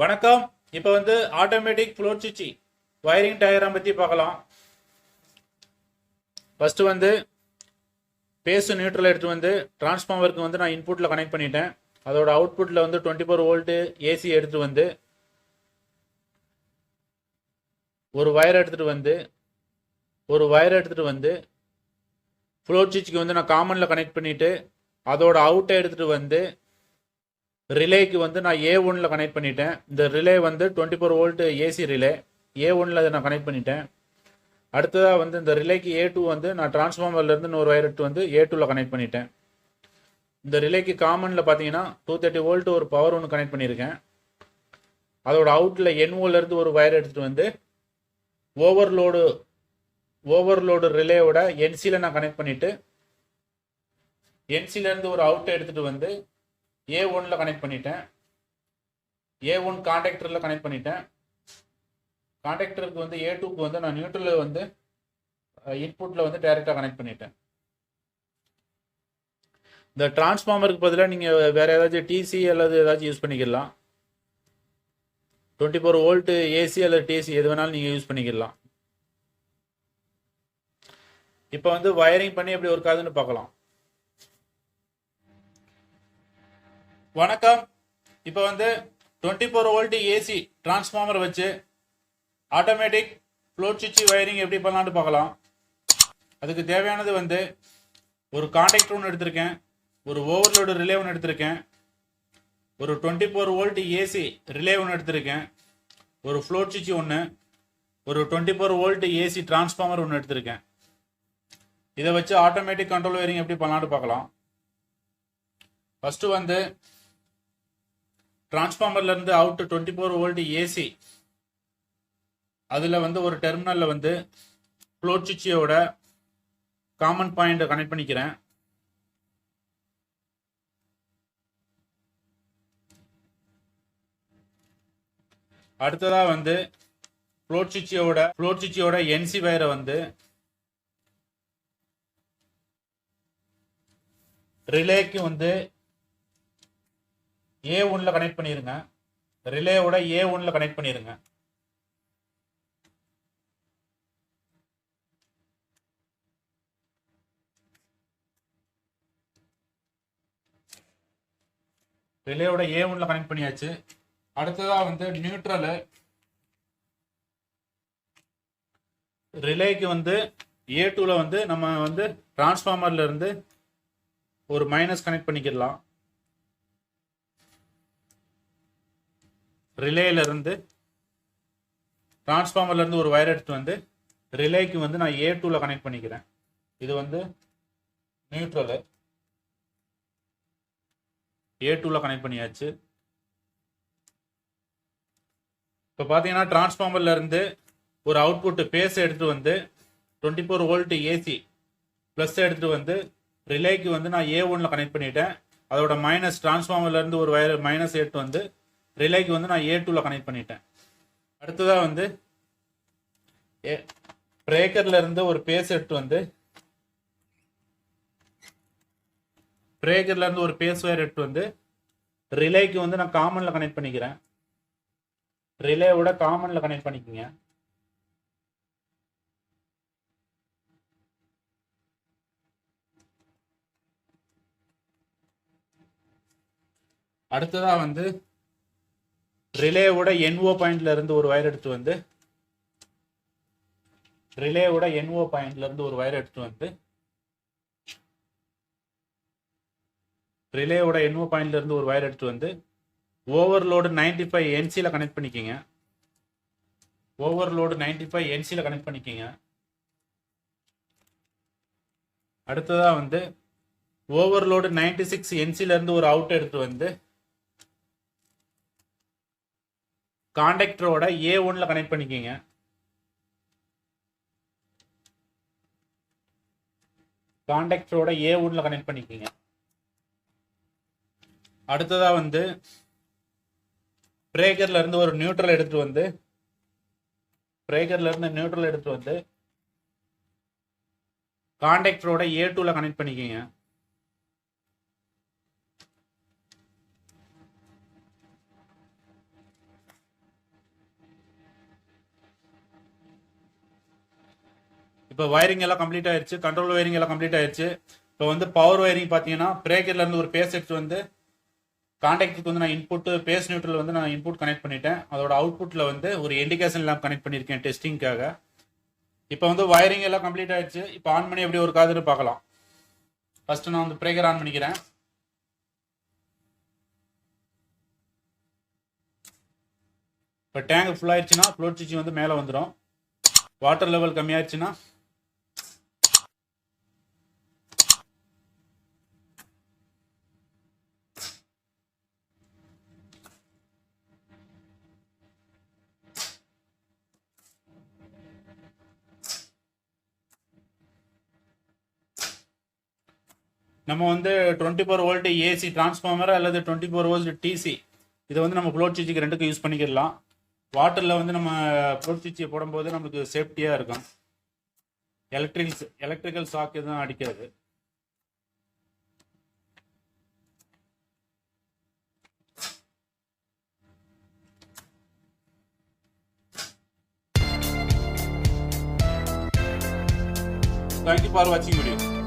வணக்கம். இப்போ வந்து ஆட்டோமேட்டிக் ஃப்ளோட் சுவிட்ச் வயரிங் டயக்ராம் பற்றி பார்க்கலாம். ஃபர்ஸ்ட் வந்து பேஸ் நியூட்ரல் எடுத்து வந்து டிரான்ஸ்ஃபார்மருக்கு வந்து நான் இன்புட்டில் கனெக்ட் பண்ணிட்டேன். அதோட அவுட்புட்டில் வந்து 24 வோல்ட்டு ஏசி எடுத்து வந்து ஒரு வயர் எடுத்துகிட்டு வந்து ஃப்ளோட் சுவிட்சுக்கு வந்து நான் காமனில் கனெக்ட் பண்ணிவிட்டு அதோட அவுட்டை எடுத்துகிட்டு வந்து ரிலேக்கு வந்து நான் A1ல் கனெக்ட் பண்ணிட்டேன். இந்த ரிலே வந்து 24 வோல்ட் ஏசி ரிலே A1ல் அதை நான் கனெக்ட் பண்ணிட்டேன். அடுத்ததாக வந்து இந்த ரிலேக்கு A2 வந்து நான் டிரான்ஸ்ஃபார்மர்லேருந்து இன்னொரு வயர் எடுத்து வந்து A2ல் கனெக்ட் பண்ணிட்டேன். இந்த ரிலேக்கு காமனில் பார்த்தீங்கன்னா 230 வோல்ட் ஒரு பவர் ஒன்று கனெக்ட் பண்ணியிருக்கேன். அதோட அவுட்டில் NOலேருந்து ஒரு வயர் எடுத்துகிட்டு வந்து ஓவர்லோடு ரிலேயோட NCயில் நான் கனெக்ட் பண்ணிவிட்டு NCலேருந்து ஒரு அவுட்டை எடுத்துகிட்டு வந்து A1ல் கனெக்ட் பண்ணிட்டேன். A1 கான்டாக்டரில் கனெக்ட் பண்ணிட்டேன். கான்டாக்டருக்கு வந்து A2க்கு வந்து நான் நியூட்ரலில் வந்து இன்புட்டில் வந்து டைரெக்டாக கனெக்ட் பண்ணிட்டேன். இந்த டிரான்ஸ்ஃபார்மருக்கு பதிலாக நீங்கள் வேறு ஏதாச்சும் டிசி அல்லது ஏதாச்சும் யூஸ் பண்ணிக்கலாம். 24 வோல்ட் ஏசி அல்லது டிசி எது வேணாலும் நீங்கள் யூஸ் பண்ணிக்கலாம். இப்போ வந்து வயரிங் பண்ணி எப்படி ஒர்க் ஆகுதுன்னு பார்க்கலாம். வணக்கம். இப்போ வந்து 24 வோல்ட் ஏசி டிரான்ஸ்ஃபார்மர் வச்சு ஆட்டோமேட்டிக் ஃப்ளோட் சுவிட்ச் வயரிங் எப்படி பண்ணலான்னு பார்க்கலாம். அதுக்கு தேவையானது வந்து ஒரு கான்டாக்டர் ஒன்று எடுத்திருக்கேன், ஒரு ஓவர்லோடு ரிலே ஒன்று எடுத்திருக்கேன், ஒரு 24 வோல்ட் ஏசி ரிலே ஒன்று எடுத்திருக்கேன், ஒரு ஃப்ளோட் சுவிட்ச் ஒன்று, ஒரு 24 வோல்ட் ஏசி டிரான்ஸ்ஃபார்மர் ஒன்று எடுத்திருக்கேன். இதை வச்சு ஆட்டோமேட்டிக் கண்ட்ரோல் வயரிங் எப்படி பண்ணலான்னு பார்க்கலாம். ஃபர்ஸ்ட் வந்து டிரான்ஸ்ஃபார்மர்லேருந்து அவுட் 24 வோல்ட் ஏசி அதில் வந்து ஒரு டெர்மினலில் வந்து ஃப்ளோட் சுவிட்சோட காமன் பாயிண்ட் கனெக்ட் பண்ணிக்கிறேன். அடுத்ததாக வந்து ஃப்ளோட் சுவிட்சோட NC வயரை வந்து ரிலேக்கு வந்து A1ல் கனெக்ட் பண்ணிருங்க. ரிலேயோட A1ல் கனெக்ட் பண்ணிருங்க. ரிலேயோட A1ல் கனெக்ட் பண்ணியாச்சு. அடுத்ததா வந்து நியூட்ரல் ரிலேக்கு வந்து A2ல வந்து நம்ம வந்து டிரான்ஸ்ஃபார்மர்ல இருந்து ஒரு மைனஸ் கனெக்ட் பண்ணிக்கலாம். ரிலேல இருந்து டிரான்ஸ்ஃபார்மர்ல இருந்து ஒரு வயர் எடுத்து வந்து ரிலேக்கு வந்து நான் A2ல கனெக்ட் பண்ணிக்கிறேன். இது வந்து நியூட்ரல் A2ல கனெக்ட் பண்ணியாச்சு. இப்போ பார்த்தீங்கன்னா டிரான்ஸ்ஃபார்மர்ல இருந்து ஒரு அவுட்புட் பேஸ் எடுத்துட்டு வந்து 24 வோல்ட் ஏசி ப்ளஸ் எடுத்துட்டு வந்து ரிலேக்கு வந்து நான் A1ல கனெக்ட் பண்ணிட்டேன். அதோட மைனஸ் டிரான்ஸ்ஃபார்மர்ல இருந்து ஒரு வயர் மைனஸ் எடுத்து வந்து ரிலேக்கு வந்து நான் A2ல கனெக்ட் பண்ணிட்டேன். அடுத்ததாக வந்து பிரேக்கர்ல இருந்து ஒரு பேஸ் எடுத்து வந்து பிரேக்கர்ல இருந்து ஒரு பேஸ் வயர் எடுத்து வந்து ரிலேக்கு வந்து நான் காமன்ல கனெக்ட் பண்ணிக்கிறேன். ரிலேவோட காமன்ல கனெக்ட் பண்ணிக்கோங்க. அடுத்ததா வந்து ரிலேவோட NO பாயிண்ட்ல இருந்து ஒரு வயர் எடுத்து வந்து ரிலேவோட NO பாயிண்ட்ல இருந்து ஒரு வயர் எடுத்து வந்து ரிலேவோட NO பாயிண்ட்ல இருந்து ஒரு வயர் எடுத்து வந்து ஓவர்லோடு 95 NCல கனெக்ட் பண்ணிக்கோங்க. ஓவர்லோடு 95 NCல கனெக்ட் பண்ணிக்கோங்க. அடுத்ததா வந்து ஓவர்லோடு 96 NCல இருந்து ஒரு அவுட் எடுத்து வந்து கான்டாக்டரோட A1ல கனெக்ட் பண்ணிக்கோங்க. கான்டாக்டரோட A1ல கனெக்ட் பண்ணிக்கோங்க. அடுத்ததா வந்து பிரேக்கர்ல இருந்து ஒரு நியூட்ரல் எடுத்து வந்து கான்டாக்டரோட A2ல கனெக்ட் பண்ணிக்கோங்க. இப்போ வயரிங் எல்லாம் கம்ப்ளீட் ஆயிடுச்சு, கண்ட்ரோல் வயரிங் எல்லாம் கம்ப்ளீட் ஆயிடுச்சு. இப்போ வந்து பவர் வயரிங் பார்த்தீங்கன்னா பிரேக்கர்ல இருந்து ஒரு பேஸ் எடுத்து வந்து கான்டாக்டுக்கு வந்து நான் இன்புட் பேஸ் நியூட்ரல் வந்து நான் இன்புட் கனெக்ட் பண்ணிட்டேன். அதோட அவுட்புட்ல வந்து ஒரு இண்டிகேஷன் லேம்ப் கனெக்ட் பண்ணியிருக்கேன் டெஸ்டிங்காக. இப்போ வந்து வயரிங் எல்லாம் கம்ப்ளீட் ஆயிடுச்சு. இப்போ ஆன் பண்ணி எப்படி ஒரு காதுன்னு பார்க்கலாம். ஃபர்ஸ்ட் நான் வந்து பிரேக்கர் ஆன் பண்ணிக்கிறேன். இப்போ டேங்க் ஃபுல் ஆயிடுச்சுன்னா ஃப்ளோட் சுவிட்ச் வந்து மேலே வந்துடும். வாட்டர் லெவல் கம்மியாயிடுச்சுன்னா நம்ம வந்து 24 வோல்ட் ஏசி டிரான்ஸ்ஃபார்மர் அல்லது 24 வோல்ட் டிசி இதை வந்து நம்ம ஃப்ளோட் சுவிட்சுக்கு ரெண்டுக்கும் யூஸ் பண்ணிக்கிடலாம். வாட்டரில் வந்து நம்ம ஃப்ளோட் சுவிட்சை போடும்போது நமக்கு சேஃப்டியாக இருக்கும். எலக்ட்ரிக்கல் ஷாக் எதுவும் அடிக்காது. Thank you for watching video.